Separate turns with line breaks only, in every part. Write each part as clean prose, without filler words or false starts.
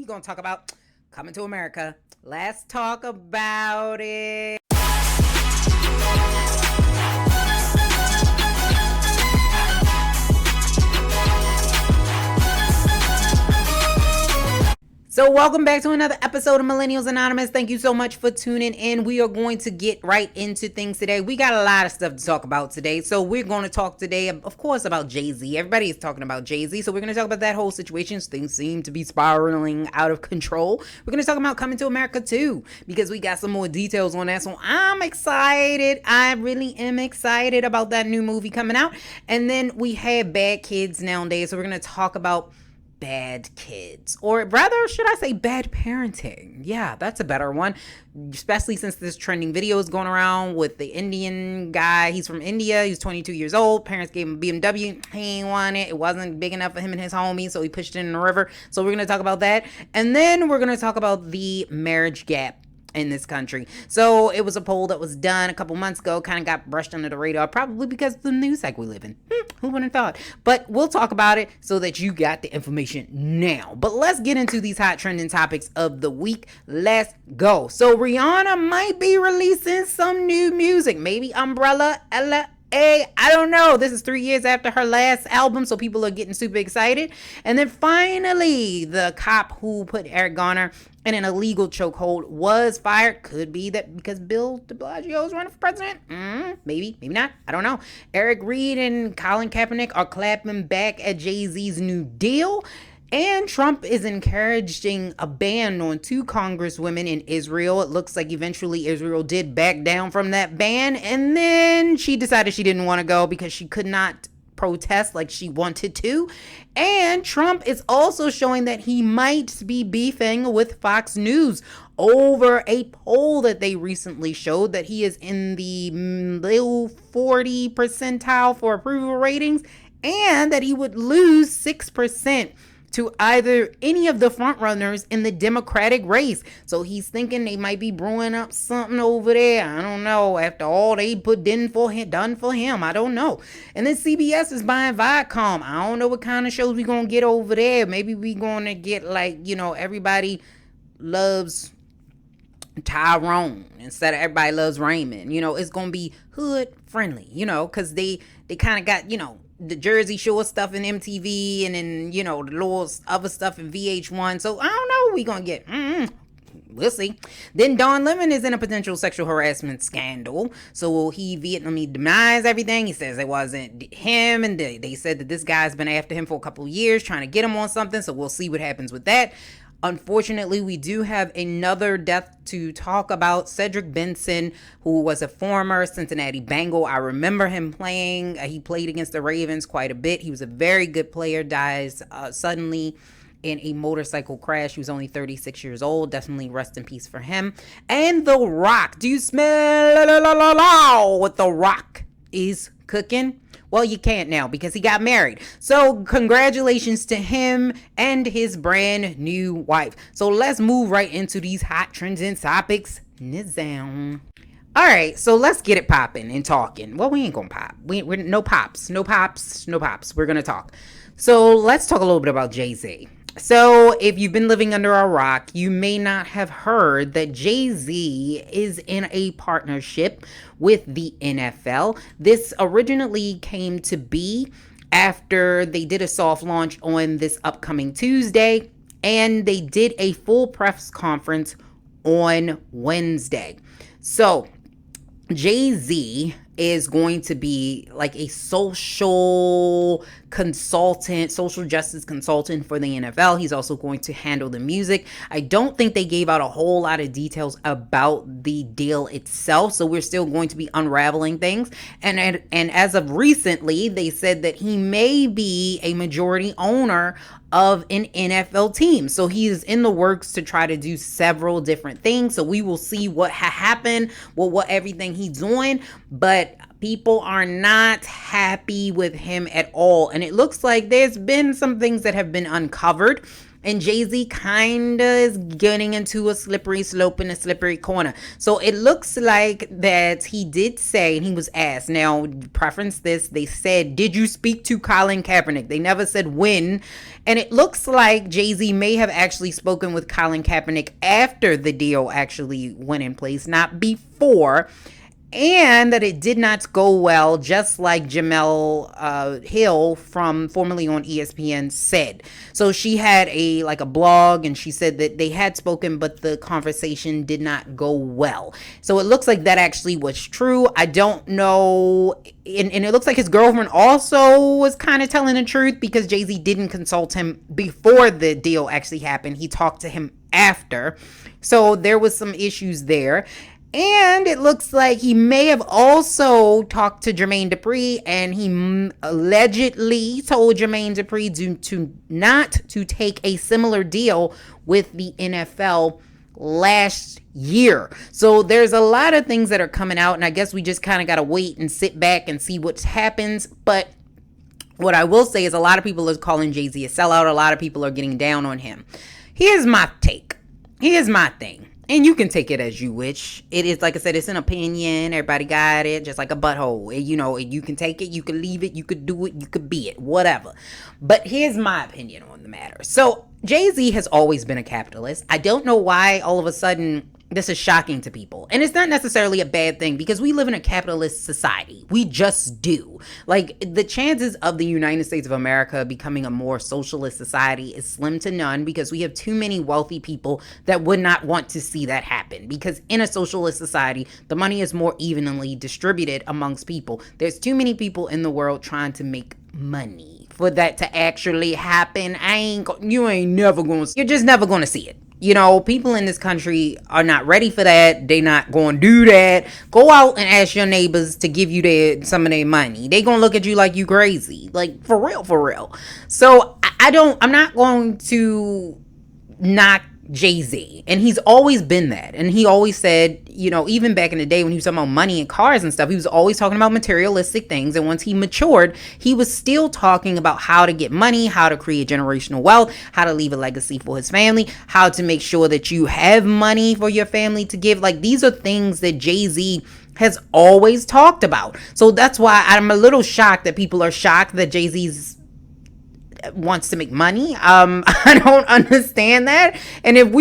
we gonna talk about coming to America. Let's talk about it. So welcome back to another episode of Millennials Anonymous. Thank you so much for tuning in. We are going to get right into things today. We got a lot of stuff to talk about today. So we're going to talk today, of course, about Jay-Z. Everybody is talking about Jay-Z. So we're going to talk about that whole situation. Things seem to be spiraling out of control. We're going to talk about Coming to America too, because we got some more details on that. So I'm excited. I really am excited about that new movie coming out. And then we have bad kids nowadays. So we're going to talk about bad kids, or rather should I say bad parenting. Yeah, that's a better one, especially since this trending video is going around with the Indian guy. He's from India. He's 22 years old. Parents gave him a BMW. He ain't want it. It wasn't big enough for him and his homies, so he pushed it in the river. So we're going to talk about that, and then we're going to talk about the marriage gap in this country. So it was a poll that was done a couple months ago, kind of got brushed under the radar, probably because of the news cycle we live in. Who would have thought? But we'll talk about it so that you got the information now. But let's get into these hot trending topics of the week. Let's go. So Rihanna might be releasing some new music. Maybe Umbrella, Ella, I don't know. This is 3 years after her last album, so people are getting super excited. And then finally, the cop who put Eric Garner in an illegal chokehold was fired. Could be that because Bill de Blasio is running for president. Maybe not. I don't know. Eric Reed and Colin Kaepernick are clapping back at Jay-Z's new deal. And Trump is encouraging a ban on 2 congresswomen in Israel. It looks like eventually Israel did back down from that ban. And then she decided she didn't want to go because she could not protest like she wanted to. And Trump is also showing that he might be beefing with Fox News over a poll that they recently showed that he is in the low 40 percentile for approval ratings, and that he would lose 6% to either any of the front runners in the Democratic race. So he's thinking they might be brewing up something over there. I don't know. After all they done for him, I don't know. And then CBS is buying Viacom. I don't know what kind of shows we gonna get over there. Maybe we gonna get everybody loves Tyrone instead of everybody loves Raymond. It's gonna be hood friendly. Because they kind of got the Jersey Shore stuff in MTV, and then the little other stuff in VH1. So I don't know what we gonna get. We'll see. Then Don Lemon is in a potential sexual harassment scandal. So he vehemently denies everything. He says it wasn't him, and they said that this guy's been after him for a couple of years trying to get him on something. So we'll see what happens with that. Unfortunately, we do have another death to talk about. Cedric Benson, who was a former Cincinnati Bengal. I remember him playing. He played against the Ravens quite a bit. He was a very good player. Dies suddenly in a motorcycle crash. He was only 36 years old. Definitely rest in peace for him. And The Rock. Do you smell what The Rock is cooking? Well, you can't now because he got married. So congratulations to him and his brand new wife. So let's move right into these hot trends and topics. Nizam. All right, so let's get it popping and talking. Well, we ain't gonna pop. We're no pops. We're gonna talk. So let's talk a little bit about Jay-Z. So if you've been living under a rock, you may not have heard that Jay-Z is in a partnership with the NFL. This originally came to be after they did a soft launch on this upcoming Tuesday, and they did a full press conference on Wednesday. So Jay-Z is going to be like a social justice consultant for the NFL. He's also going to handle the music. I don't think they gave out a whole lot of details about the deal itself, so we're still going to be unraveling things. And as of recently, they said that he may be a majority owner of an NFL team. So he is in the works to try to do several different things. So we will see what happened, what everything he's doing. But people are not happy with him at all. And it looks like there's been some things that have been uncovered And Jay-Z kind of is getting into a slippery slope and a slippery corner. So it looks like that he did say, and he was asked, now preference this, they said, did you speak to Colin Kaepernick? They never said when. And it looks like Jay-Z may have actually spoken with Colin Kaepernick after the deal actually went in place, not before. And that it did not go well, just like Jamel Hill from formerly on ESPN said. So she had a blog, and she said that they had spoken, but the conversation did not go well. So it looks like that actually was true. I don't know, and it looks like his girlfriend also was kind of telling the truth, because Jay-Z didn't consult him before the deal actually happened. He talked to him after. So there was some issues there. And it looks like he may have also talked to Jermaine Dupri, and he allegedly told Jermaine Dupri to not to take a similar deal with the NFL last year. So there's a lot of things that are coming out, and I guess we just kind of got to wait and sit back and see what happens. But what I will say is a lot of people are calling Jay-Z a sellout. A lot of people are getting down on him. Here's my take. Here's my thing. And you can take it as you wish. It is, like I said, it's an opinion. Everybody got it, just like a butthole. You know, you can take it, you can leave it, you could do it, you could be it, whatever. But here's my opinion on the matter. So Jay-Z has always been a capitalist. I don't know why all of a sudden this is shocking to people. And it's not necessarily a bad thing, because we live in a capitalist society. We just do. Like, the chances of the United States of America becoming a more socialist society is slim to none, because we have too many wealthy people that would not want to see that happen. Because in a socialist society, the money is more evenly distributed amongst people. There's too many people in the world trying to make money for that to actually happen. You're just never gonna see it. You know, people in this country are not ready for that. They not going to do that. Go out and ask your neighbors to give you some of their money. They going to look at you like you crazy. Like, for real, for real. So I'm not going to knock Jay-Z, and he's always been that. And he always said, you know, even back in the day when he was talking about money and cars and stuff, he was always talking about materialistic things. And once he matured, he was still talking about how to get money, how to create generational wealth, how to leave a legacy for his family, how to make sure that you have money for your family to give. Like, these are things that Jay-Z has always talked about. So that's why I'm a little shocked that people are shocked that Jay-Z's wants to make money. I don't understand that. And if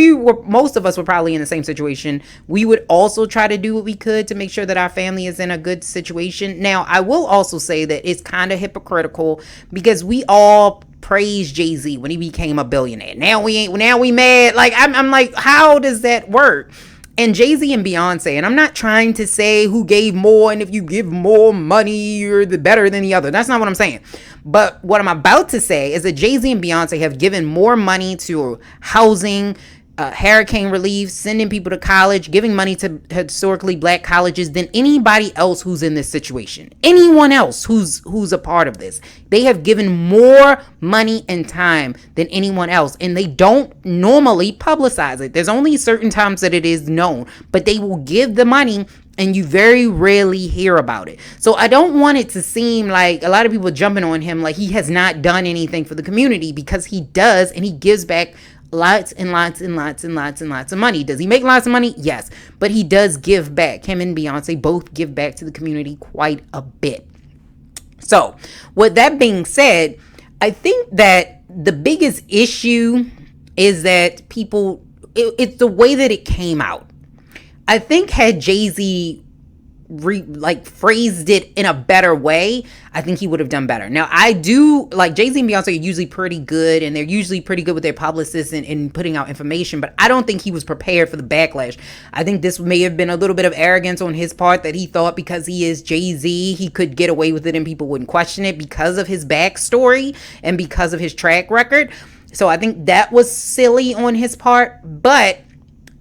most of us were probably in the same situation, we would also try to do what we could to make sure that our family is in a good situation. Now, I will also say that it's kind of hypocritical, because we all praised Jay-Z when he became a billionaire. Now we mad. Like, I'm like, how does that work? And Jay-Z and Beyonce, and I'm not trying to say who gave more, and if you give more money, you're the better than the other. That's not what I'm saying. But what I'm about to say is that Jay-Z and Beyonce have given more money to housing, hurricane relief, sending people to college, giving money to historically black colleges than anybody else who's in this situation. Anyone else who's a part of this. They have given more money and time than anyone else, and they don't normally publicize it. There's only certain times that it is known, but they will give the money, and you very rarely hear about it. So I don't want it to seem like a lot of people jumping on him like he has not done anything for the community, because he does, and he gives back lots and lots and lots and lots and lots of money. Does he make lots of money? Yes. But he does give back. Him and Beyonce both give back to the community quite a bit. So, with that being said, I think that the biggest issue is that it's the way that it came out. I think had Jay-Z phrased it in a better way, I think he would have done better. Now, I do like Jay-Z and Beyonce are usually pretty good, and they're usually pretty good with their publicists and putting out information, but I don't think he was prepared for the backlash. I think this may have been a little bit of arrogance on his part, that he thought because he is Jay-Z, he could get away with it and people wouldn't question it because of his backstory and because of his track record. So I think that was silly on his part, but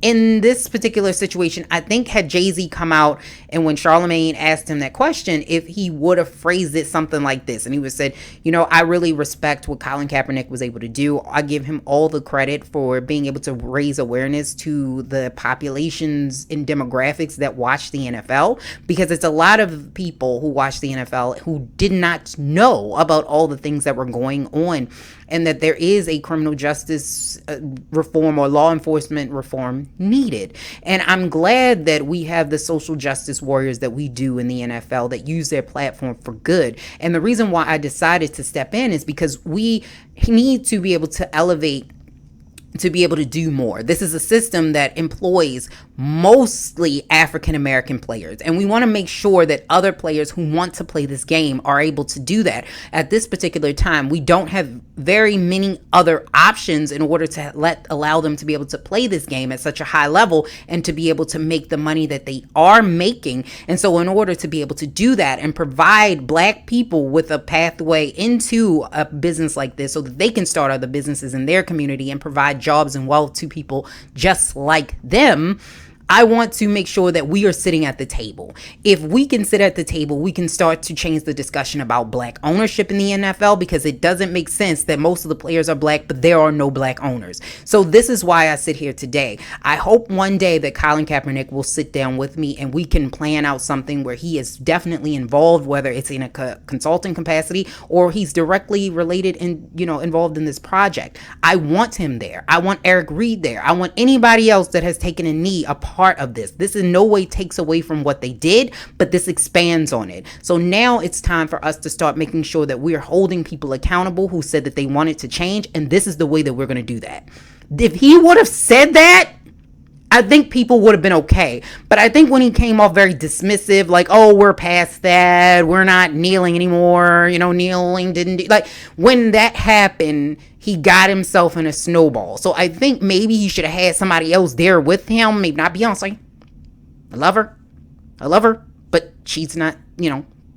in this particular situation, I think had Jay-Z come out and when Charlemagne asked him that question, if he would have phrased it something like this, and he would have said, I really respect what Colin Kaepernick was able to do. I give him all the credit for being able to raise awareness to the populations and demographics that watch the NFL, because it's a lot of people who watch the NFL who did not know about all the things that were going on, and that there is a criminal justice reform or law enforcement reform needed. And I'm glad that we have the social justice warriors that we do in the NFL that use their platform for good. And the reason why I decided to step in is because we need to be able to elevate, to be able to do more. This is a system that employs mostly African American players, and we want to make sure that other players who want to play this game are able to do that. At this particular time, we don't have very many other options in order to allow them to be able to play this game at such a high level and to be able to make the money that they are making. And so in order to be able to do that and provide Black people with a pathway into a business like this so that they can start other businesses in their community and provide jobs and wealth to people just like them, I want to make sure that we are sitting at the table. If we can sit at the table, we can start to change the discussion about Black ownership in the NFL, because it doesn't make sense that most of the players are Black, but there are no Black owners. So this is why I sit here today. I hope one day that Colin Kaepernick will sit down with me and we can plan out something where he is definitely involved, whether it's in a consulting capacity or he's directly related and, involved in this project. I want him there. I want Eric Reed there. I want anybody else that has taken a knee a part of this. This in no way takes away from what they did, but this expands on it. So now it's time for us to start making sure that we're holding people accountable who said that they wanted to change, and this is the way that we're going to do that. If he would have said that, I think people would have been okay. But I think when he came off very dismissive, like, oh, we're past that, we're not kneeling anymore, kneeling didn't do, like, when that happened, he got himself in a snowball. So I think maybe he should have had somebody else there with him, maybe not Beyonce. I love her, but she's not,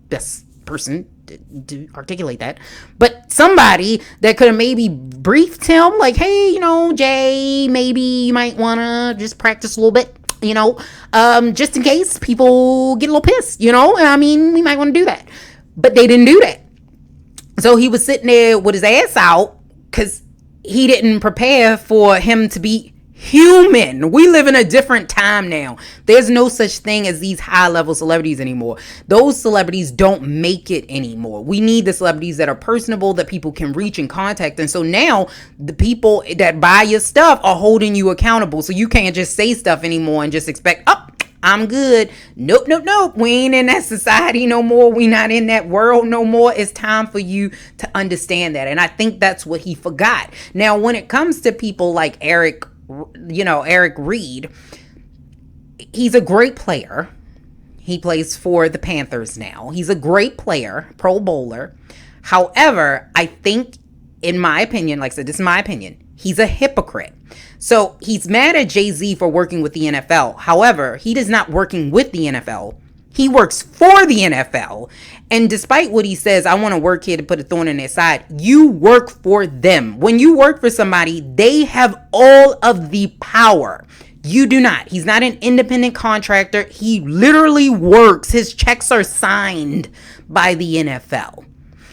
best person to articulate that, but somebody that could have maybe briefed him like, hey, Jay, maybe you might want to just practice a little bit, just in case people get a little pissed, we might want to do that. But they didn't do that. So he was sitting there with his ass out because he didn't prepare for him to be human. We live in a different time now. There's no such thing as these high level celebrities anymore. Those celebrities don't make it anymore. We need the celebrities that are personable, that people can reach and contact. And so now the people that buy your stuff are holding you accountable. So you can't just say stuff anymore and just expect, oh, I'm good. Nope. We ain't in that society no more. We not in that world no more. It's time for you to understand that. And I think that's what he forgot. Now, when it comes to people like Eric Reed, he's a great player. He plays for the Panthers now. He's a great player, Pro Bowler. However, I think, in my opinion, like I said, this is my opinion, he's a hypocrite. So he's mad at Jay-Z for working with the NFL. However, he is not working with the NFL. He works for the NFL. And despite what he says, I want to work here to put a thorn in their side, you work for them. When you work for somebody, they have all of the power. You do not. He's not an independent contractor. He literally works. His checks are signed by the NFL.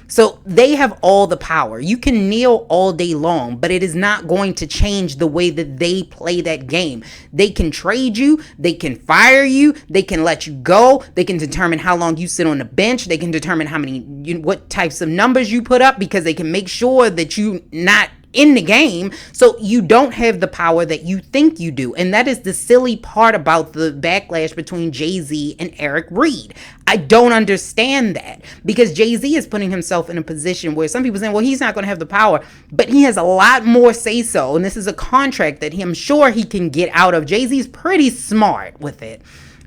So they have all the power. You can kneel all day long, but it is not going to change the way that they play that game. They can trade you. They can fire you. They can let you go. They can determine how long you sit on the bench. They can determine what types of numbers you put up, because they can make sure that you not in the game. So you don't have the power that you think you do. And that is the silly part about the backlash between Jay-Z and Eric Reed. I don't understand that, because Jay-Z is putting himself in a position where some people saying, well, he's not going to have the power, but he has a lot more say so. And this is a contract that I'm sure he can get out of. Jay-Z's pretty smart with it.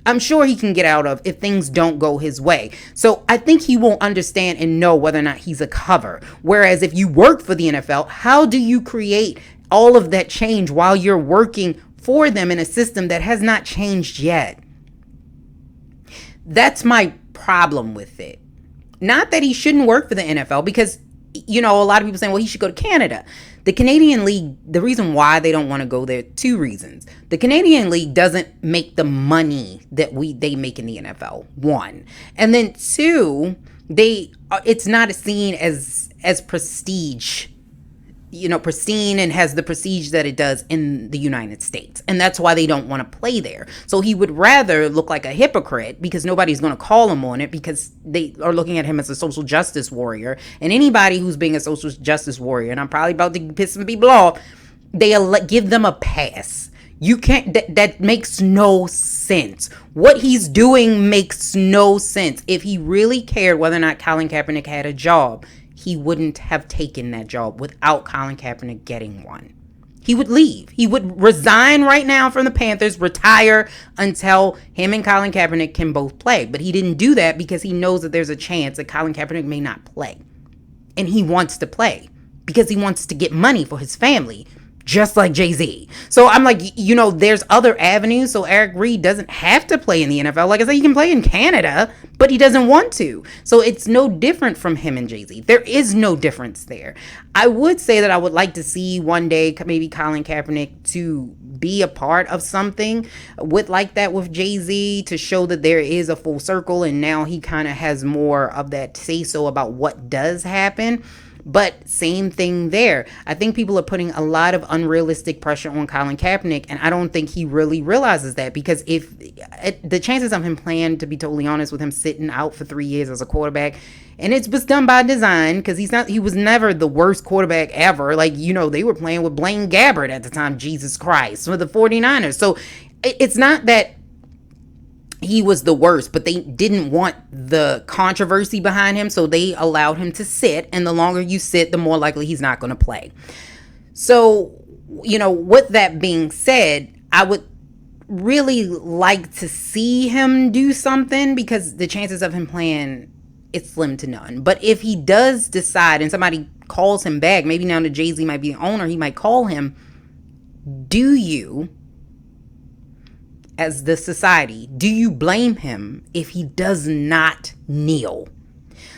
I'm sure he can get out of if things don't go his way. So I think he won't understand and know whether or not he's a cover. Whereas if you work for the NFL, how do you create all of that change while you're working for them in a system that has not changed yet? That's my problem with it. Not that he shouldn't work for the NFL, because a lot of people saying, well, he should go to Canada. The Canadian League, the reason why they don't want to go there, two reasons. The Canadian League doesn't make the money that they make in the NFL, one. And then two, it's not seen as prestige, pristine, and has the prestige that it does in the United States. And that's why they don't want to play there. So he would rather look like a hypocrite, because nobody's going to call him on it, because they are looking at him as a social justice warrior. And anybody who's being a social justice warrior, and I'm probably about to piss some people off, they give them a pass. You can't, that makes no sense. What he's doing makes no sense. If he really cared whether or not Colin Kaepernick had a job, he wouldn't have taken that job without Colin Kaepernick getting one. He would leave. He would resign right now from the Panthers, retire until him and Colin Kaepernick can both play. But he didn't do that because he knows that there's a chance that Colin Kaepernick may not play. And he wants to play because he wants to get money for his family, just like Jay-Z. So I'm like, there's other avenues. So Eric Reid doesn't have to play in the NFL. Like I said, he can play in Canada, but he doesn't want to. So it's no different from him and Jay-Z. There is no difference there. I would say that I would like to see one day maybe Colin Kaepernick to be a part of something like that with Jay-Z, to show that there is a full circle, and now he kind of has more of that say-so about what does happen. But same thing there. I think people are putting a lot of unrealistic pressure on Colin Kaepernick, and I don't think he really realizes that, because if the chances of him playing, to be totally honest, with him sitting out for 3 years as a quarterback, and it was done by design, because he was never the worst quarterback ever. Like, they were playing with Blaine Gabbert at the time, Jesus Christ, with the 49ers. So it's not that he was the worst, but they didn't want the controversy behind him, so they allowed him to sit, and the longer you sit, the more likely he's not going to play. So, with that being said, I would really like to see him do something, because the chances of him playing, it's slim to none. But if he does decide and somebody calls him back, maybe now that Jay-Z might be the owner, he might call him, do you, as the society, do you blame him if he does not kneel?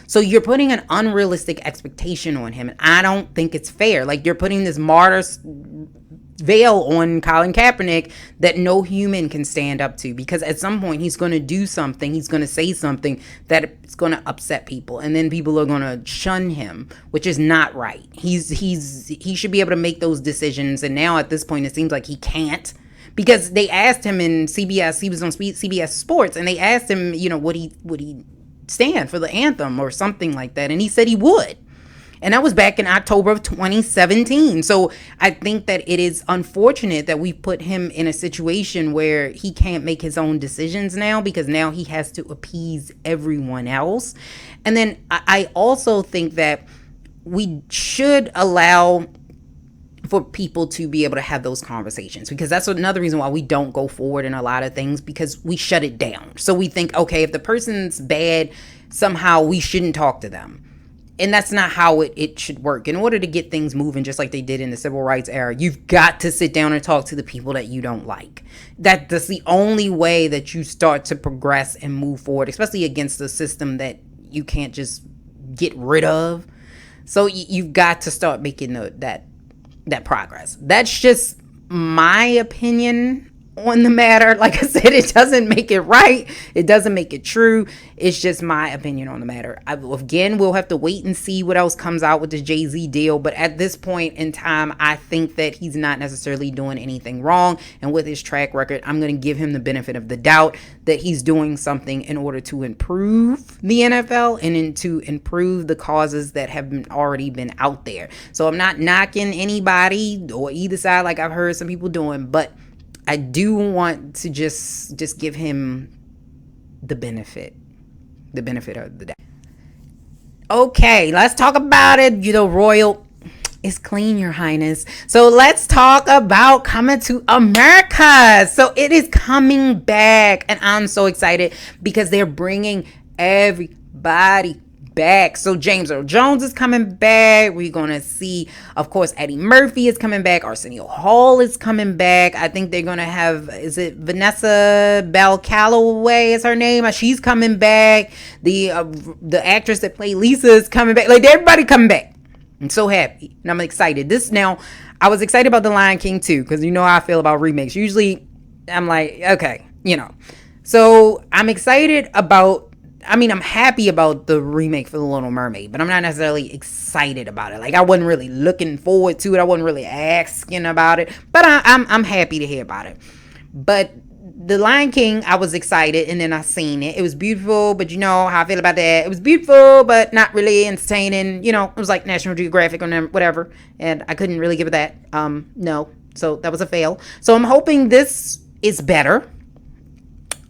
So you're putting an unrealistic expectation on him, and I don't think it's fair. Like, you're putting this martyr's veil on Colin Kaepernick that no human can stand up to, because at some point he's going to do something, he's going to say something that is going to upset people, and then people are going to shun him, which is not right. He should be able to make those decisions, and now at this point it seems like he can't. Because they asked him in CBS, he was on CBS Sports, and they asked him, would he stand for the anthem or something like that, and he said he would. And that was back in October of 2017. So I think that it is unfortunate that we put him in a situation where he can't make his own decisions now, because now he has to appease everyone else. And then I also think that we should allow for people to be able to have those conversations, because that's another reason why we don't go forward in a lot of things, because we shut it down. So we think, okay, if the person's bad, somehow we shouldn't talk to them. And that's not how it should work. In order to get things moving, just like they did in the civil rights era, you've got to sit down and talk to the people that you don't like. That's the only way that you start to progress and move forward, especially against a system that you can't just get rid of. So you've got to start making that progress. That's just my opinion on the matter. Like I said, it doesn't make it right. It doesn't make it true. It's just my opinion on the matter. Again, we'll have to wait and see what else comes out with the Jay-Z deal. But at this point in time, I think that he's not necessarily doing anything wrong. And with his track record, I'm going to give him the benefit of the doubt that he's doing something in order to improve the NFL and to improve the causes that have already been out there. So I'm not knocking anybody or either side like I've heard some people doing, but I do want to just give him the benefit of the doubt. Okay, let's talk about it. Royal is clean, Your Highness. So let's talk about Coming to America. So it is coming back, and I'm so excited because they're bringing everybody back. So James Earl Jones is coming back. We're gonna see, of course, Eddie Murphy is coming back. Arsenio Hall is coming back. I think they're gonna have, is it Vanessa Bell Calloway is her name? She's coming back. The actress that played Lisa is coming back. Like, everybody coming back. I'm so happy and I'm excited. This now, I was excited about The Lion King too, because you know how I feel about remakes. Usually, I'm like, okay, you know. So I'm excited about. I mean, I'm happy about the remake for The Little Mermaid, but I'm not necessarily excited about it. Like, I wasn't really looking forward to it. I wasn't really asking about it, but I'm happy to hear about it. But The Lion King, I was excited, and then I seen it. It was beautiful, but you know how I feel about that. It was beautiful, but not really entertaining. You know, it was like National Geographic or whatever, and I couldn't really give it that. No, so that was a fail. So I'm hoping this is better.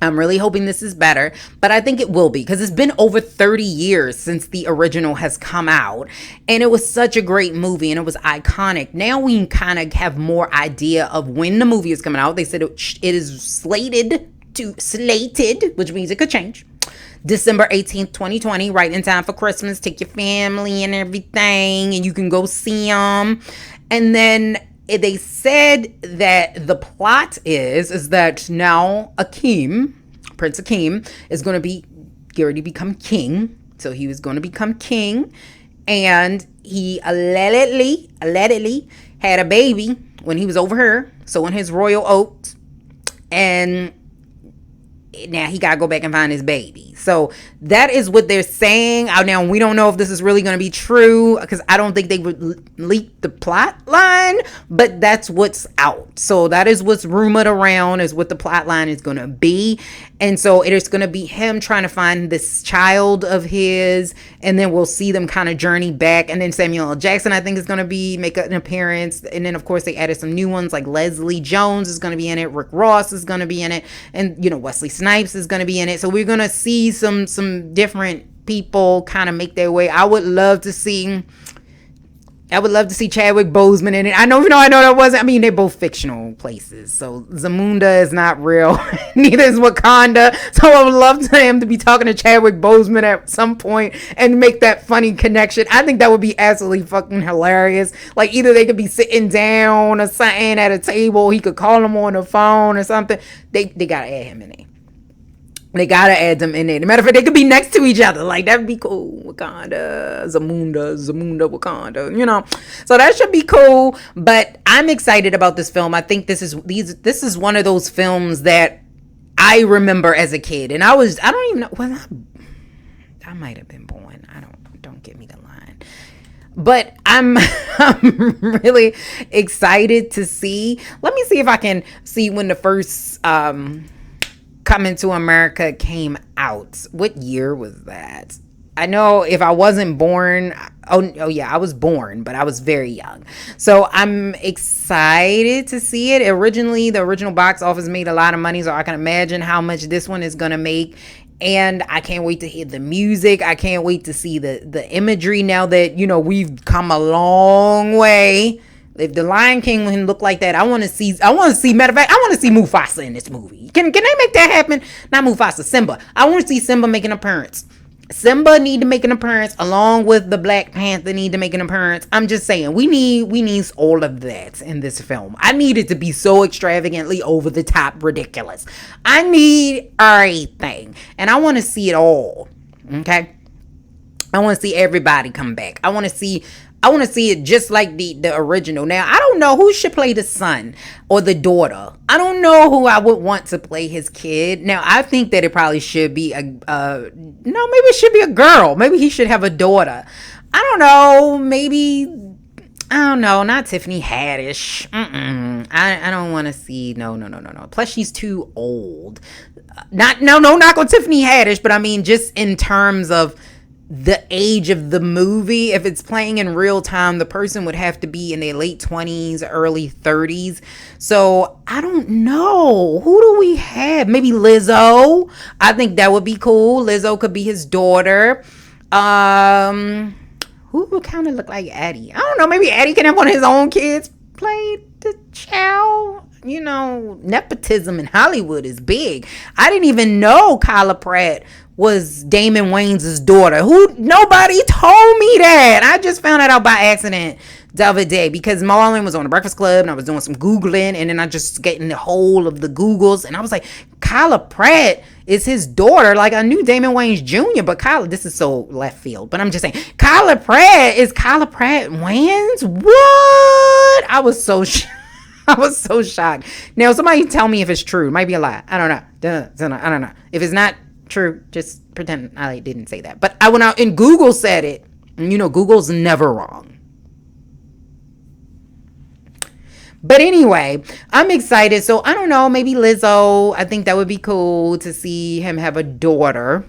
I'm really hoping this is better, but I think it will be because it's been over 30 years since the original has come out, and it was such a great movie and it was iconic. Now we kind of have more idea of when the movie is coming out. They said it is slated, which means it could change. December 18th, 2020, right in time for Christmas. Take your family and everything, and you can go see them. And then they said that the plot is that now Prince Akeem, is going to be ready to become king. So he was going to become king, and he allegedly had a baby when he was over here, so in his royal oaks, and now he gotta go back and find his baby. So that is what they're saying. Now we don't know if this is really going to be true, because I don't think they would leak the plot line, but that's what's out. So that is what's rumored around, is what the plot line is going to be. And so it is going to be him trying to find this child of his, and then we'll see them kind of journey back. And then Samuel L. Jackson, I think, is going to make an appearance. And then of course they added some new ones, like Leslie Jones is going to be in it, Rick Ross is going to be in it, and you know, Wesley Snipes is going to be in it. So we're going to see some different people kind of make their way. I would love to see Chadwick Boseman in it. I know that wasn't. I mean, they're both fictional places. So Zamunda is not real. Neither is Wakanda. So I would love for him to be talking to Chadwick Boseman at some point and make that funny connection. I think that would be absolutely fucking hilarious. Like, either they could be sitting down or something at a table. He could call him on the phone or something. They gotta add him in there. They gotta add them in there. As a matter of fact, they could be next to each other. Like, that'd be cool. Wakanda, Zamunda, Wakanda, you know. So that should be cool. But I'm excited about this film. I think this is one of those films that I remember as a kid. And I don't even know. Well, I might have been born. Don't get me the line. But I'm really excited to see. Let me see if I can see when the first Coming to America came out. What year was that? I know if I wasn't born, oh yeah, I was born, but I was very young. So I'm excited to see it. Originally, the original box office made a lot of money, so I can imagine how much this one is going to make. And I can't wait to hear the music. I can't wait to see the imagery, now that, you know, we've come a long way. If the Lion King can look like that, I want to see, matter of fact, I want to see Mufasa in this movie. Can they make that happen? Not Mufasa, Simba. I want to see Simba make an appearance. Simba need to make an appearance, along with the Black Panther need to make an appearance. I'm just saying, we need all of that in this film. I need it to be so extravagantly over the top ridiculous. I need everything, and I want to see it all. Okay, I want to see everybody come back. I want to see it just like the original. Now, I don't know who should play the son or the daughter. I don't know who I would want to play his kid. Now, I think that it probably should be maybe it should be a girl. Maybe he should have a daughter. I don't know. Maybe, I don't know. Not Tiffany Haddish. I don't want to see. No. Plus, she's too old. Not on Tiffany Haddish, but I mean, just in terms of the age of the movie. If it's playing in real time, the person would have to be in their late 20s, early 30s. So I don't know. Who do we have? Maybe Lizzo. I think that would be cool. Lizzo could be his daughter. Who would kind of look like Eddie? I don't know. Maybe Eddie can have one of his own kids play the child. You know, nepotism in Hollywood is big. I didn't even know Kyla Pratt was Damon Wayans' daughter. Nobody told me that. I just found it out by accident the other day because Marlon was on the Breakfast Club and I was doing some Googling, and then I just get in the whole of the Googles, and I was like, Kyla Pratt is his daughter. Like, I knew Damon Wayans Jr., but Kyla, this is so left field, but I'm just saying, Kyla Pratt Wayans? What? I was so I was so shocked. Now, somebody tell me if it's true. It might be a lie. I don't know. I don't know. If it's not true, just pretend I didn't say that. But I went out and Google said it. And you know, Google's never wrong. But anyway, I'm excited. So I don't know, maybe Lizzo. I think that would be cool to see him have a daughter.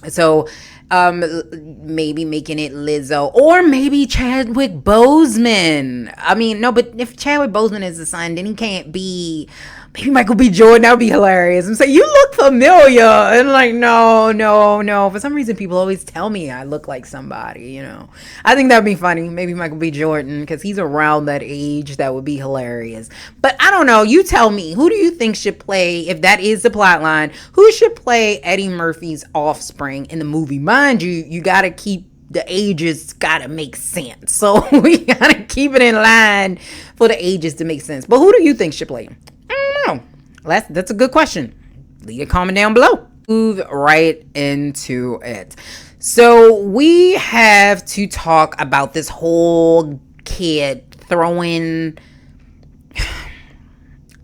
So maybe making it Lizzo, or maybe Chadwick Boseman. I mean, no, but if Chadwick Boseman is the son, then he can't be maybe Michael B. Jordan. That would be hilarious. I'm saying, you look familiar. And like, no. For some reason, people always tell me I look like somebody, you know. I think that would be funny. Maybe Michael B. Jordan, because he's around that age. That would be hilarious. But I don't know. You tell me. Who do you think should play, if that is the plot line, who should play Eddie Murphy's offspring in the movie? Mind you got to keep the ages, gotta make sense. So we gotta keep it in line for the ages to make sense. But who do you think should play him? I don't know. That's a good question. Leave a comment down below. Move right into it. So we have to talk about this whole kid throwing.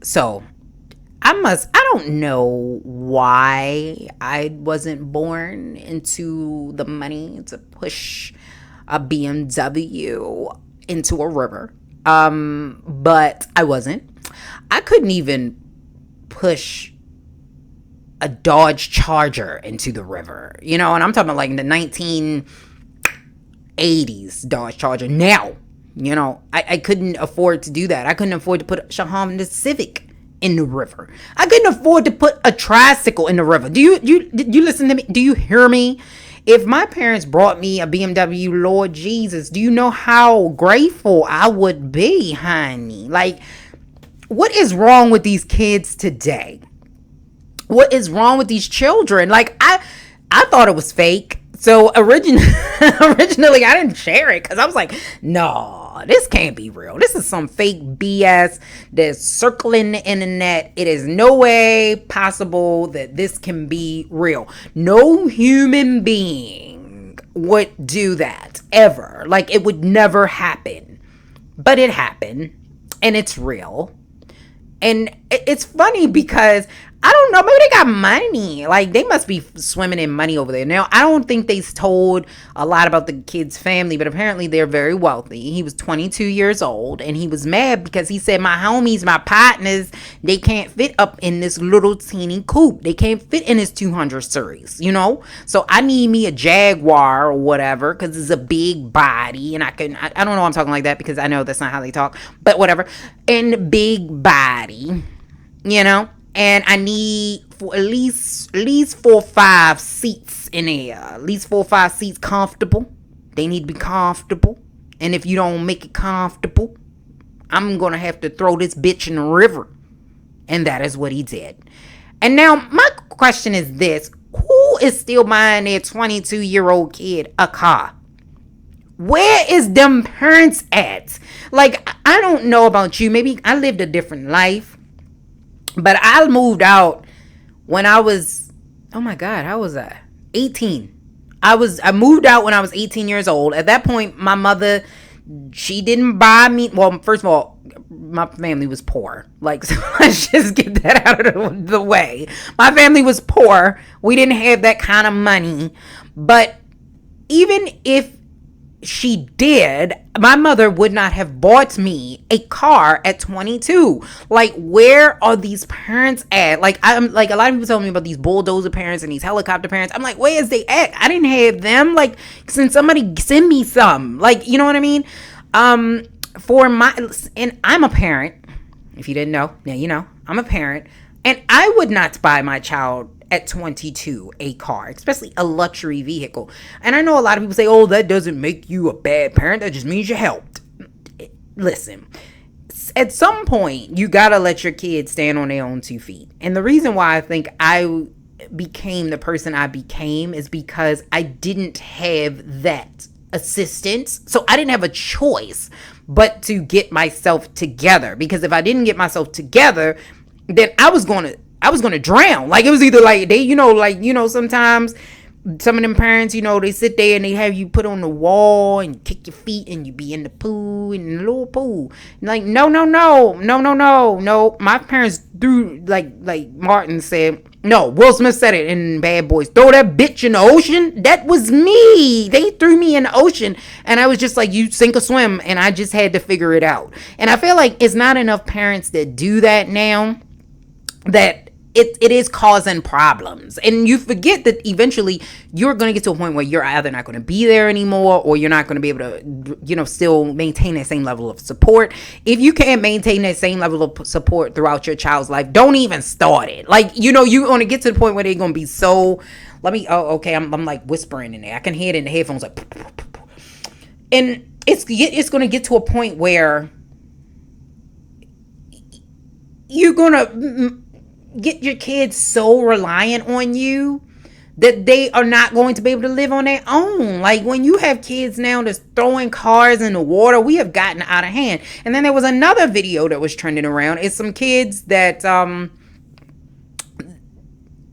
So I don't know why I wasn't born into the money to push a BMW into a river. But I wasn't. I couldn't even push a Dodge Charger into the river, you know, and I'm talking about like in the 1980s Dodge Charger. Now, you know, I couldn't afford to do that. I couldn't afford to put a Honda Civic in the river. I couldn't afford to put a tricycle in the river. Do you listen to me? Do you hear me? If my parents brought me a BMW, Lord Jesus, do you know how grateful I would be, honey? Like, what is wrong with these kids today? What is wrong with these children? Like, I thought it was fake. So originally I didn't share it because I was like, no, this can't be real. This is some fake BS that's circling the internet. It is no way possible that this can be real. No human being would do that ever. Like, it would never happen. But it happened, and it's real. And it's funny because I don't know, maybe they got money. Like, they must be swimming in money over there. Now, I don't think they told a lot about the kid's family, but apparently they're very wealthy. He was 22 years old, and he was mad because he said, my homies, my partners, they can't fit up in this little teeny coupe. They can't fit in this 200 series, you know? So I need me a Jaguar or whatever, because it's a big body, and I don't know I'm talking like that because I know that's not how they talk, but whatever. And big body, you know? And I need for at least 4 or 5 seats in there. At least 4 or 5 seats comfortable. They need to be comfortable. And if you don't make it comfortable, I'm going to have to throw this bitch in the river. And that is what he did. And now my question is this. Who is still buying their 22-year-old kid a car? Where is them parents at? Like, I don't know about you. Maybe I lived a different life. But I moved out when I was, oh my God, how was I? 18. I moved out when I was 18 years old. At that point, my mother, she didn't buy me. Well, first of all, my family was poor. Like, so let's just get that out of the way. My family was poor. We didn't have that kind of money. But even if she did, my mother would not have bought me a car at 22. Like, where are these parents at? Like, I'm like, a lot of people tell me about these bulldozer parents and these helicopter parents. I'm like, where is they at? I didn't have them. Like, since somebody send me some, like, you know what I mean? And I'm a parent. If you didn't know, now you know, I'm a parent, and I would not buy my child at 22 a car, especially a luxury vehicle. And I know a lot of people say, oh, that doesn't make you a bad parent, that just means you helped. Listen, at some point you gotta let your kids stand on their own 2 feet. And the reason why I think I became the person I became is because I didn't have that assistance. So I didn't have a choice but to get myself together, because if I didn't get myself together, then I was gonna drown. Like, it was either like they, sometimes some of them parents, they sit there and they have you put on the wall and kick your feet and you be in the pool, in the little pool. Like, no, no, no, no, no, no, no. My parents threw, like Martin said, no, Will Smith said it in Bad Boys, throw that bitch in the ocean. That was me. They threw me in the ocean and I was just like, you sink or swim, and I just had to figure it out. And I feel like it's not enough parents that do that now, that it is causing problems. And you forget that eventually you're going to get to a point where you're either not going to be there anymore, or you're not going to be able to, still maintain that same level of support. If you can't maintain that same level of support throughout your child's life, don't even start it. Like, you're going to get to the point where they're going to be so, okay, I'm like whispering in there. I can hear it in the headphones, like, and it's going to get to a point where you're going to get your kids so reliant on you that they are not going to be able to live on their own. Like, when you have kids now that's throwing cars in the water, we have gotten out of hand. And then there was another video that was trending around. It's some kids that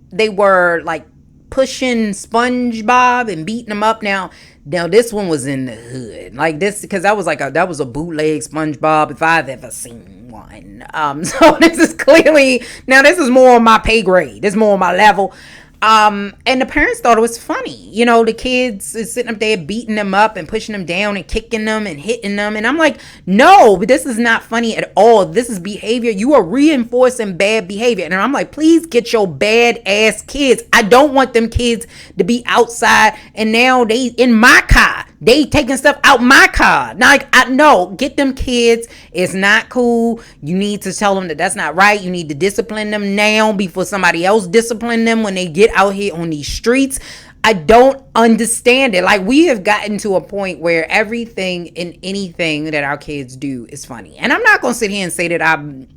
they were like pushing SpongeBob and beating him up. Now this one was in the hood, like this, because that was a bootleg SpongeBob if I've ever seen one. So this is clearly, now this is more on my pay grade. This is more on my level. And the parents thought it was funny. The kids is sitting up there beating them up and pushing them down and kicking them and hitting them. And I'm like, no, but this is not funny at all. This is behavior. You are reinforcing bad behavior. And I'm like, please get your bad ass kids. I don't want them kids to be outside and now they in my car. They taking stuff out my car. Now, like, I know, get them kids. It's not cool. You need to tell them that that's not right. You need to discipline them now before somebody else discipline them when they get out here on these streets. I don't understand it. Like, we have gotten to a point where everything and anything that our kids do is funny. And I'm not going to sit here and say that I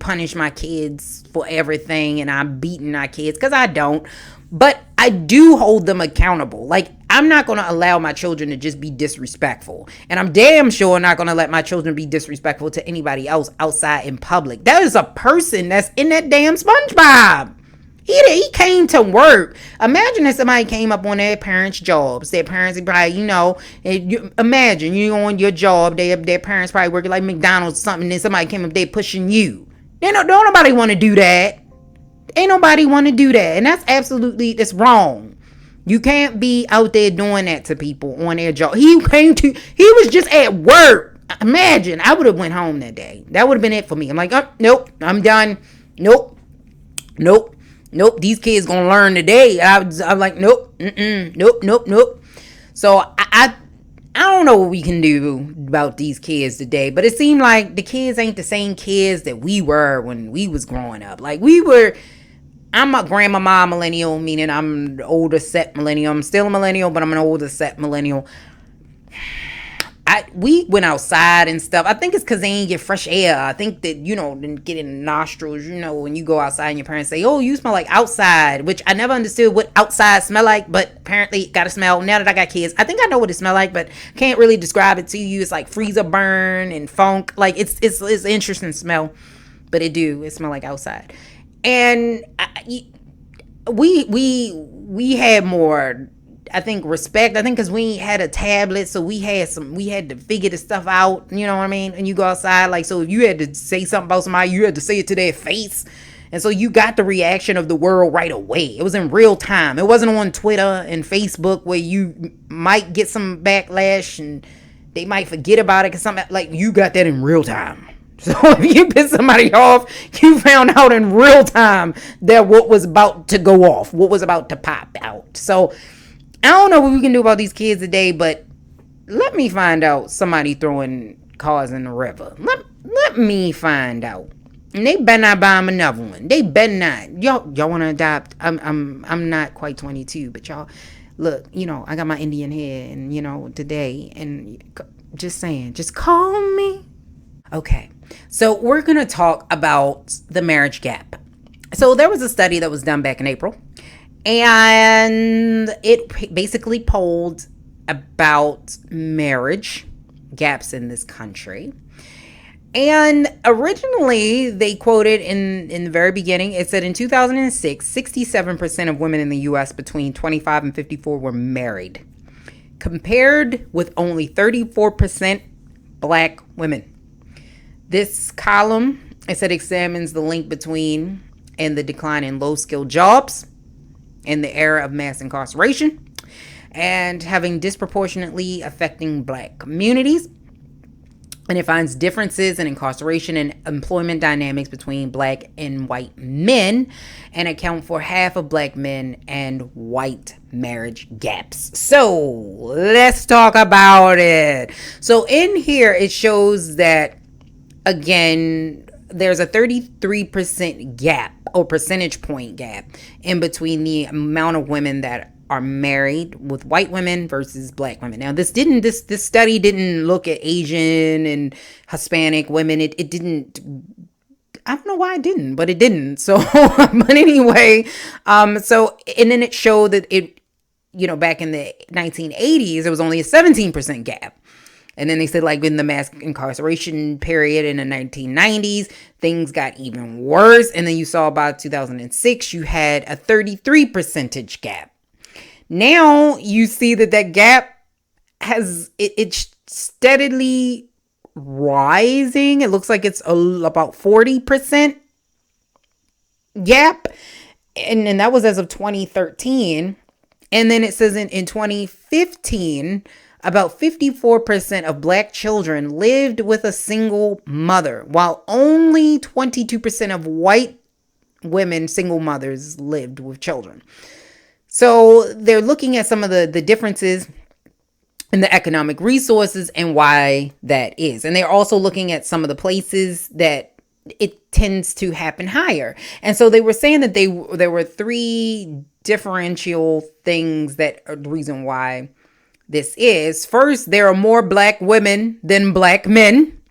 punish my kids for everything and I'm beating our kids, because I don't. But I do hold them accountable. Like, I'm not going to allow my children to just be disrespectful. And I'm damn sure not going to let my children be disrespectful to anybody else outside in public. That is a person that's in that damn SpongeBob. He came to work. Imagine if somebody came up on their parents' jobs. Their parents probably, imagine you on your job. Their parents probably working like McDonald's or something. And then somebody came up there pushing you. Don't nobody want to do that. Ain't nobody want to do that. And that's wrong. You can't be out there doing that to people on their job. He was just at work. Imagine, I would have went home that day. That would have been it for me. I'm like, oh, nope, I'm done. Nope. These kids gonna learn today. I'm like, nope, nope. So I don't know what we can do about these kids today, but it seemed like the kids ain't the same kids that we were when we was growing up. Like, I'm a grandmama millennial, meaning I'm the older set millennial. I'm still a millennial, but I'm an older set millennial. We went outside and stuff. I think it's because they ain't get fresh air. I think that, didn't get in the nostrils. When you go outside and your parents say, oh, you smell like outside, which I never understood what outside smell like, but apparently it got to smell. Now that I got kids, I think I know what it smell like, but can't really describe it to you. It's like freezer burn and funk. Like, it's an interesting smell, but it smell like outside. And we had more, I think, respect. I think because we had a tablet, so we had to figure the stuff out. You know what I mean? And you go outside, like, so if you had to say something about somebody, you had to say it to their face. And so you got the reaction of the world right away. It was in real time. It wasn't on Twitter and Facebook where you might get some backlash and they might forget about it because something, like, you got that in real time. So if you piss somebody off, you found out in real time that what was about to go off, what was about to pop out. So I don't know what we can do about these kids today, but let me find out somebody throwing cars in the river. Let me find out. And they better not buy them another one. They better not. Y'all want to adopt? I'm not quite 22, but y'all, look, I got my Indian hair, and today, and just saying, just call me. Okay, so we're going to talk about the marriage gap. So there was a study that was done back in April, and it basically polled about marriage gaps in this country. And originally, they quoted in the very beginning, it said in 2006, 67% of women in the U.S. between 25 and 54 were married, compared with only 34% black women. This column, it said, examines the link between and the decline in low-skilled jobs in the era of mass incarceration and having disproportionately affecting black communities. And it finds differences in incarceration and employment dynamics between black and white men and account for half of black men and white marriage gaps. So let's talk about it. So in here, it shows that, again, there's a 33% gap or percentage point gap in between the amount of women that are married with white women versus black women. Now, this study didn't look at Asian and Hispanic women. It didn't. I don't know why it didn't, but it didn't. So, but anyway, so and then it showed that back in the 1980s, it was only a 17% gap. And then they said, like, in the mass incarceration period in the 1990s, things got even worse. And then you saw about 2006, you had a 33% gap. Now you see that gap it's steadily rising. It looks like it's about 40% gap. And that was as of 2013. And then it says in 2015, about 54% of black children lived with a single mother, while only 22% of white women, single mothers, lived with children. So they're looking at some of the differences in the economic resources and why that is. And they're also looking at some of the places that it tends to happen higher. And so they were saying that there were three differential things that are the reason why this is. First, there are more black women than black men.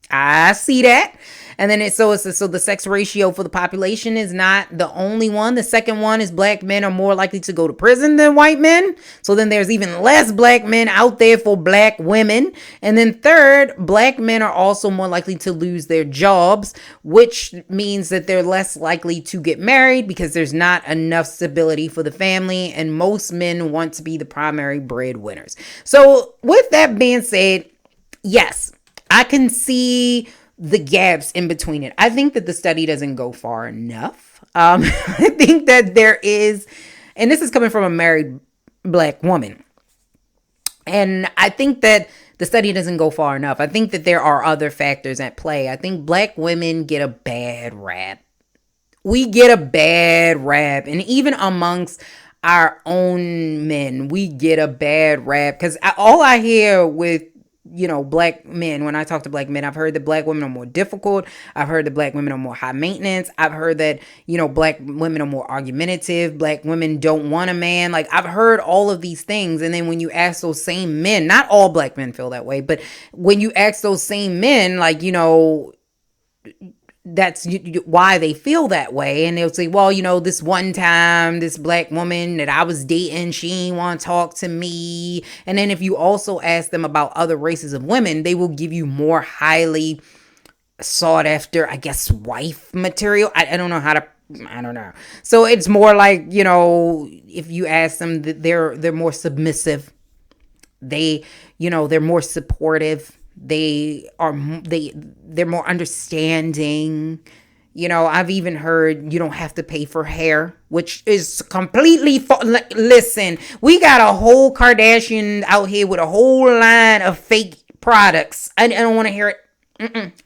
I see that. And then so the sex ratio for the population is not the only one. The second one is black men are more likely to go to prison than white men. So then there's even less black men out there for black women. And then third, black men are also more likely to lose their jobs, which means that they're less likely to get married because there's not enough stability for the family. And most men want to be the primary breadwinners. So with that being said, yes, I can see the gaps in between it. I think that the study doesn't go far enough. I think that there is, and this is coming from a married black woman, and I think that the study doesn't go far enough. I think that there are other factors at play. I think black women get a bad rap. We get a bad rap, and even amongst our own men, we get a bad rap because all I hear with black men, when I talk to black men, I've heard that black women are more difficult. I've heard that black women are more high maintenance. I've heard that, black women are more argumentative. Black women don't want a man. Like, I've heard all of these things. And then when you ask those same men, not all black men feel that way, but when you ask those same men, like, that's why they feel that way. And they'll say, well, this one time, this black woman that I was dating, she ain't want to talk to me. And then if you also ask them about other races of women, they will give you more highly sought after, I guess, wife material. I don't know. So it's more like, if you ask them, that they're more submissive. They're more supportive. They're more understanding. I've even heard you don't have to pay for hair, which is completely listen, we got a whole Kardashian out here with a whole line of fake products. I don't want to hear it.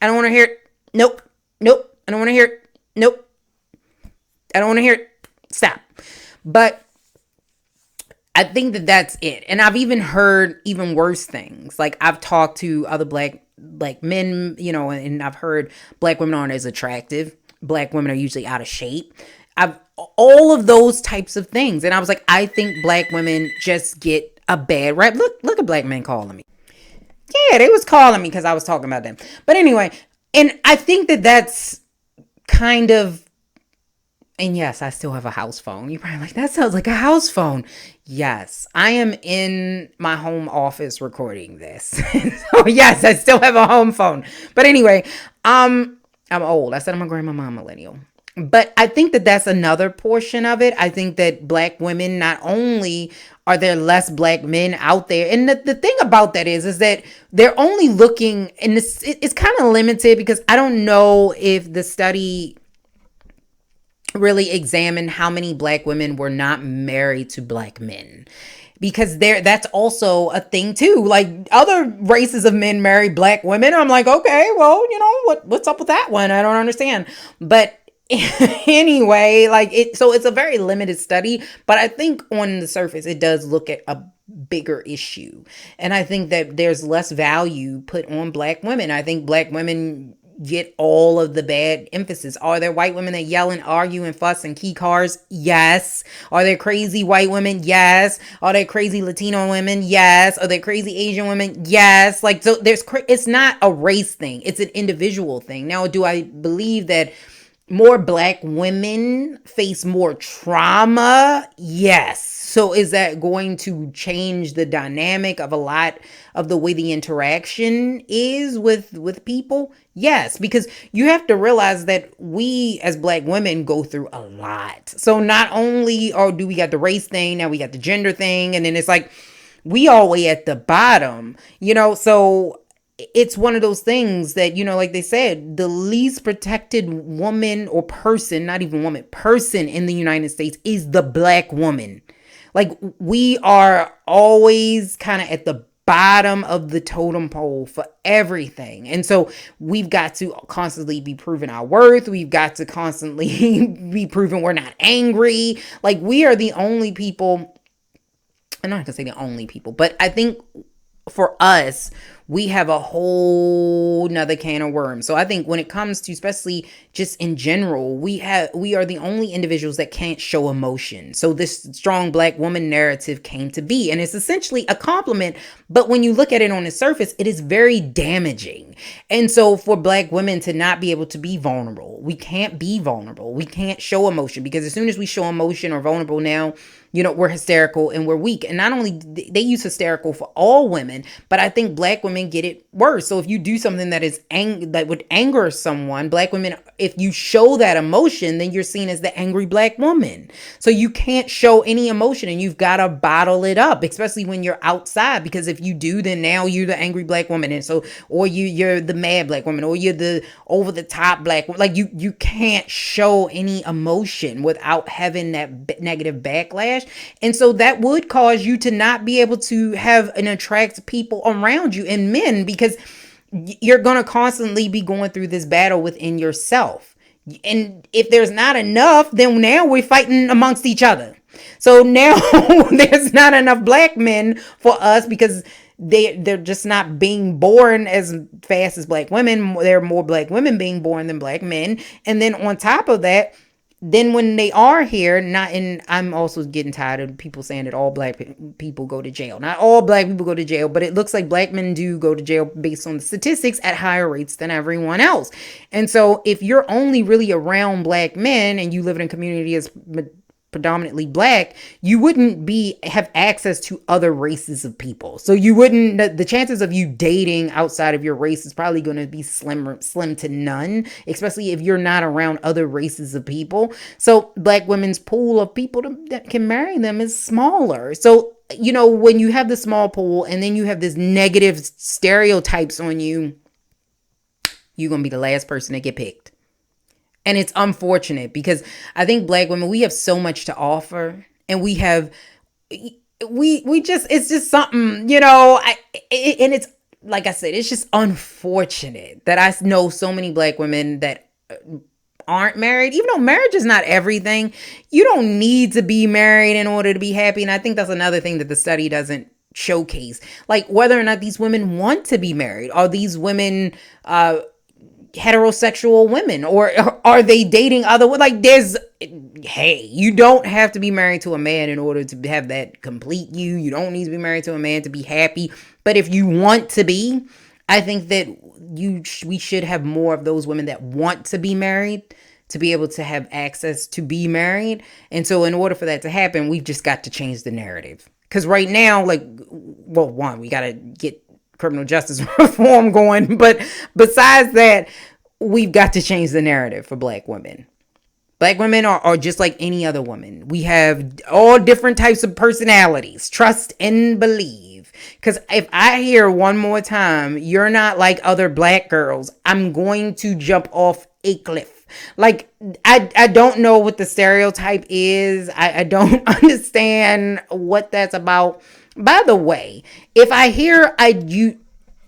I don't want to hear it. Nope. I don't want to hear it. Nope. I don't want to hear it. Stop. But I think that that's it. And I've even heard even worse things. Like, I've talked to other black men, and I've heard black women aren't as attractive. Black women are usually out of shape. All of those types of things. And I was like, I think black women just get a bad rap. Look at black men calling me. Yeah, they was calling me because I was talking about them. But anyway, and I think that that's kind of And yes, I still have a house phone. You're probably like, that sounds like a house phone. Yes, I am in my home office recording this. So yes, I still have a home phone. But anyway, I'm old. I said I'm a grandma millennial. But I think that that's another portion of it. I think that black women, not only are there less black men out there, and the thing about that is that they're only looking, and it's kind of limited because I don't know if the study really examine how many black women were not married to black men, because that's also a thing too. Like, other races of men marry black women. I'm like, okay, well, what's up with that one? I don't understand. But anyway, like, so it's a very limited study, but I think on the surface it does look at a bigger issue. And I think that there's less value put on black women. I think black women get all of the bad emphasis. Are there white women that yell and argue and fuss and key cars? Yes. Are there crazy white women? Yes. Are there crazy Latino women? Yes. Are there crazy Asian women? Yes. Like, so it's not a race thing. It's an individual thing. Now, do I believe that more black women face more trauma? Yes. So is that going to change the dynamic of a lot of the way the interaction is with people? Yes, because you have to realize that we as black women go through a lot. So not only do we got the race thing, now we got the gender thing, and then it's like we all way at the bottom, so it's one of those things that, like they said, the least protected woman or person, not even woman, person in the United States is the black woman. Like, we are always kind of at the bottom of the totem pole for everything. And so we've got to constantly be proving our worth. We've got to constantly be proving we're not angry. Like, we are the only people. I'm not going to say the only people, but I think for us, we have a whole nother can of worms. So I think when it comes to, especially just in general, we are the only individuals that can't show emotion. So this strong black woman narrative came to be, and it's essentially a compliment. But when you look at it on the surface, it is very damaging. And so for black women to not be able to be vulnerable, we can't be vulnerable. We can't show emotion, because as soon as we show emotion or vulnerable now, we're hysterical and we're weak. And not only they use hysterical for all women, but I think black women get it worse. So if you do something that would anger someone, black women, if you show that emotion, then you're seen as the angry black woman. So you can't show any emotion, and you've got to bottle it up, especially when you're outside, because if you do, then now you're the angry black woman. And so, or you're the mad black woman, or you're the over the top black woman. Like, you can't show any emotion without having that negative backlash. And so that would cause you to not be able to have and attract people around you, and men, because you're going to constantly be going through this battle within yourself. And if there's not enough, then now we're fighting amongst each other. So now there's not enough black men for us, because they're just not being born as fast as black women. There are more black women being born than black men. And then on top of that, then when they are here, I'm also getting tired of people saying that all black people go to jail. Not all black people go to jail, but it looks like black men do go to jail based on the statistics at higher rates than everyone else. And so if you're only really around black men and you live in a community as predominantly black, you wouldn't have access to other races of people. So you wouldn't, the chances of you dating outside of your race is probably going to be slim to none, especially if you're not around other races of people. So black women's pool of people that can marry them is smaller. So, when you have the small pool and then you have this negative stereotypes on you, you're going to be the last person to get picked. And it's unfortunate, because I think black women, we have so much to offer, and we just, it's just something, and it's, like I said, it's just unfortunate that I know so many black women that aren't married, even though marriage is not everything. You don't need to be married in order to be happy. And I think that's another thing that the study doesn't showcase, like whether or not these women want to be married. Are these women, heterosexual women, or are they dating other, like, you don't have to be married to a man in order to have that complete you don't need to be married to a man to be happy. But if you want to be, I think that we should have more of those women that want to be married to be able to have access to be married. And so in order for that to happen, we've just got to change the narrative. Because right now, like, well, one, we got to get criminal justice reform going. But besides that, we've got to change the narrative for Black women. Black women are just like any other woman. We have all different types of personalities. Trust and believe. Because if I hear one more time, you're not like other Black girls, I'm going to jump off a cliff. Like, I don't know what the stereotype is. I don't understand what that's about. By the way, if I hear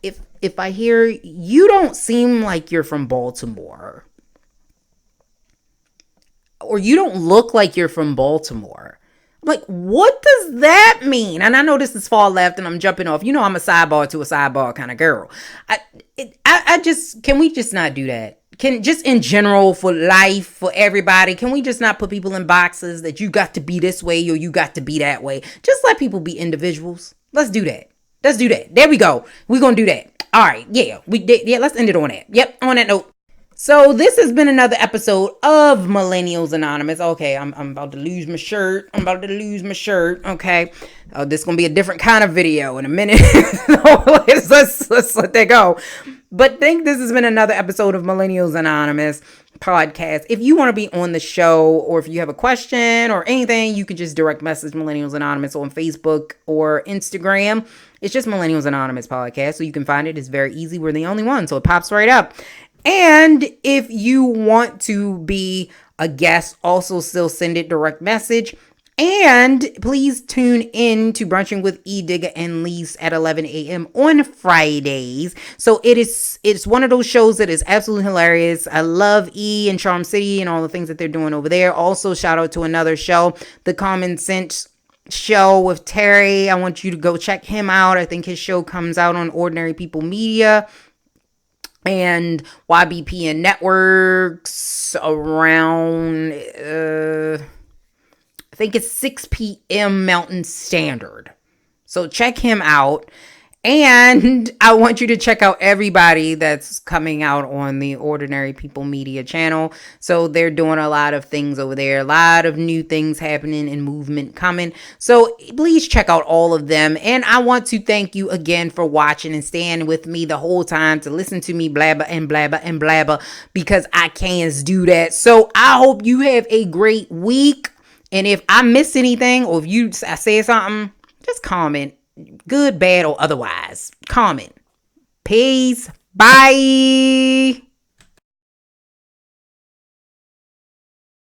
if I hear you don't seem like you're from Baltimore, or you don't look like you're from Baltimore. I'm like, what does that mean? And I know this is far left and I'm jumping off. You know, I'm a sidebar to a sidebar kind of girl. I just, can we just not do that? Can just in general for life, for everybody, can we just not put people in boxes that you got to be this way or you got to be that way? Just let people be individuals. Let's do that. Let's do that. There we go. We're going to do that. All right. Yeah. Let's end it on that. Yep. On that note. So this has been another episode of Millennials Anonymous. Okay, I'm about to lose my shirt. Okay, this is gonna be a different kind of video in a minute. So let's let that go. But think this has been another episode of Millennials Anonymous podcast. If you want to be on the show, or if you have a question or anything, you can just direct message Millennials Anonymous on Facebook or Instagram. It's just Millennials Anonymous podcast, so you can find it. It's very easy. We're the only one, so it pops right up. And if you want to be a guest, also still send it direct message. And please tune in to Brunching with E. Digger and Lise at 11 a.m. on Fridays. So it's one of those shows that is absolutely hilarious. I love E and Charm City and all the things that they're doing over there. Also, shout out to another show, The Common Sense Show with Terry. I want you to go check him out. I think his show comes out on Ordinary People Media and YBPN networks around I think it's 6 p.m. Mountain Standard. So check him out. And I want you to check out everybody that's coming out on the Ordinary People Media channel. So they're doing a lot of things over there, a lot of new things happening and movement coming. So please check out all of them. And I want to thank you again for watching and staying with me the whole time to listen to me blabber and blabber and blabber, because I can't do that. So I hope you have a great week. And if I miss anything, or if I say something, just comment. Good, bad, or otherwise. Comment. Peace. Bye.